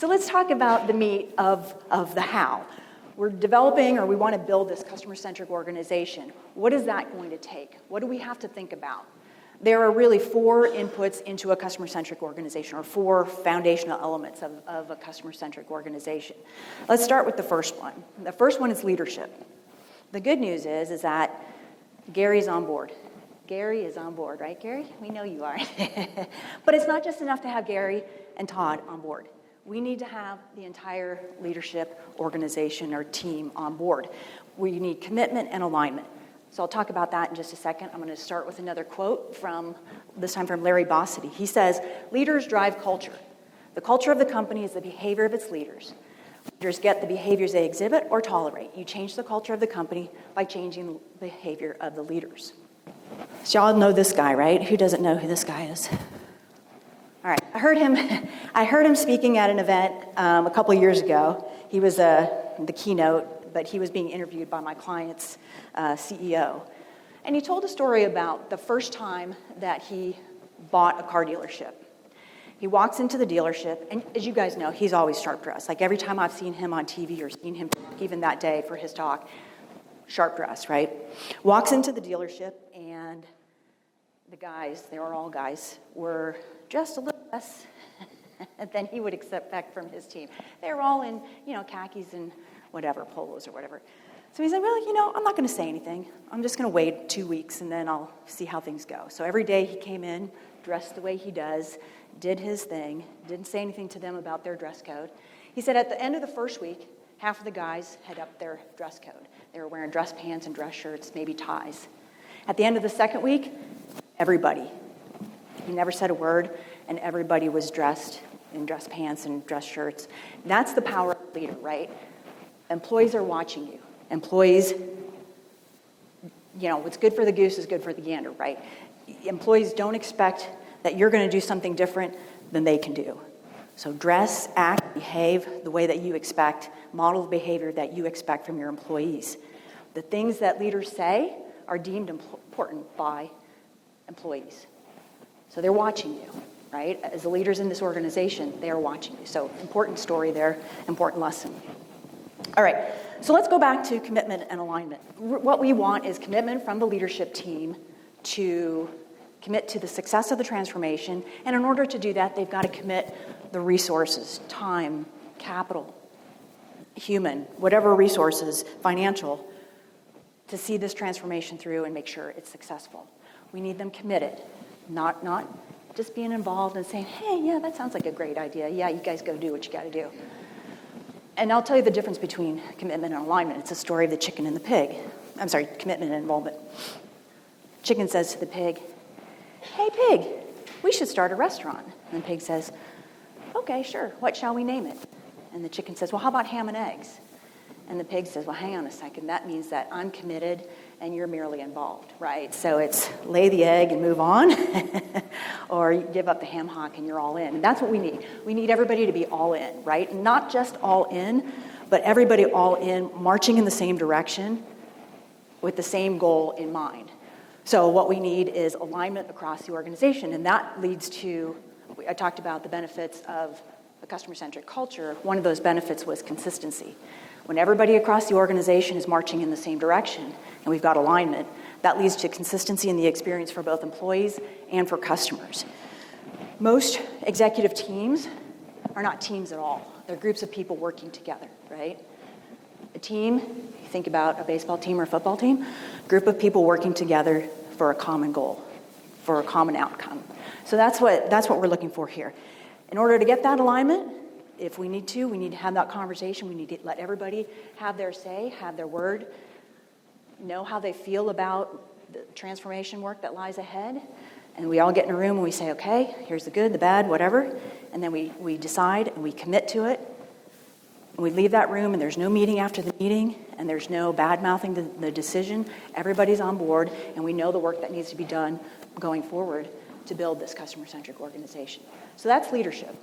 So let's talk about the meat of the how. We're developing, or we want to build this customer-centric organization. What is that going to take? What do we have to think about? There are really 4 inputs into a customer-centric organization, or 4 foundational elements of a customer-centric organization. Let's start with the first one. The first one is leadership. The good news is that Gary's on board. Gary is on board, right, Gary? We know you are. But it's not just enough to have Gary and Todd on board. We need to have the entire leadership organization or team on board. We need commitment and alignment. So I'll talk about that in just a second. I'm going to start with another quote this time from Larry Bossidy. He says, "Leaders drive culture. The culture of the company is the behavior of its leaders. Leaders get the behaviors they exhibit or tolerate. You change the culture of the company by changing the behavior of the leaders." So y'all know this guy, right? Who doesn't know who this guy is? All right, I heard him speaking at an event a couple of years ago. He was the keynote, but he was being interviewed by my client's CEO. And he told a story about the first time that he bought a car dealership. He walks into the dealership, and as you guys know, he's always sharp dressed. Like every time I've seen him on TV or seen him even that day for his talk, sharp dressed, right? Walks into the dealership, and the guys, they were all guys, were just a little less than he would expect from his team. They were all in, khakis and whatever, polos or whatever. So he said, well, I'm not going to say anything. I'm just going to wait 2 weeks, and then I'll see how things go. So every day he came in, dressed the way he does, did his thing, didn't say anything to them about their dress code. He said at the end of the first week, half of the guys had upped their dress code. They were wearing dress pants and dress shirts, maybe ties. At the end of the second week, everybody. He never said a word, and everybody was dressed in dress pants and dress shirts. That's the power of a leader, right? Employees are watching you. Employees, what's good for the goose is good for the gander, right? Employees don't expect that you're going to do something different than they can do. So dress, act, behave the way that you expect, model the behavior that you expect from your employees. The things that leaders say are deemed important by employees. So they're watching you, right? As the leaders in this organization, they are watching you. So important story there, important lesson. All right, so let's go back to commitment and alignment. What we want is commitment from the leadership team to commit to the success of the transformation, and in order to do that, they've got to commit the resources, time, capital, human, whatever resources, financial, to see this transformation through and make sure it's successful. We need them committed, not just being involved and saying, hey, yeah, that sounds like a great idea. Yeah, you guys go do what you got to do. And I'll tell you the difference between commitment and alignment. It's a story of the chicken and the pig. I'm sorry, commitment and involvement. Chicken says to the pig, hey, pig, we should start a restaurant. And the pig says, okay, sure, what shall we name it? And the chicken says, well, how about ham and eggs? And the pig says, well, hang on a second, that means that I'm committed and you're merely involved, right? So it's lay the egg and move on, or you give up the ham hock and you're all in. And that's what we need. We need everybody to be all in, right? And not just all in, but everybody all in, marching in the same direction with the same goal in mind. So what we need is alignment across the organization, and that leads to, I talked about the benefits of a customer-centric culture. One of those benefits was consistency. When everybody across the organization is marching in the same direction, and we've got alignment, that leads to consistency in the experience for both employees and for customers. Most executive teams are not teams at all. They're groups of people working together, right? A team, you think about a baseball team or a football team, group of people working together for a common goal, for a common outcome. So that's what we're looking for here. In order to get that alignment, if we need to have that conversation. We need to let everybody have their say, have their word, know how they feel about the transformation work that lies ahead. And we all get in a room and we say, okay, here's the good, the bad, whatever. And then we decide and we commit to it. And we leave that room and there's no meeting after the meeting and there's no bad-mouthing the decision. Everybody's on board and we know the work that needs to be done going forward to build this customer-centric organization. So that's leadership.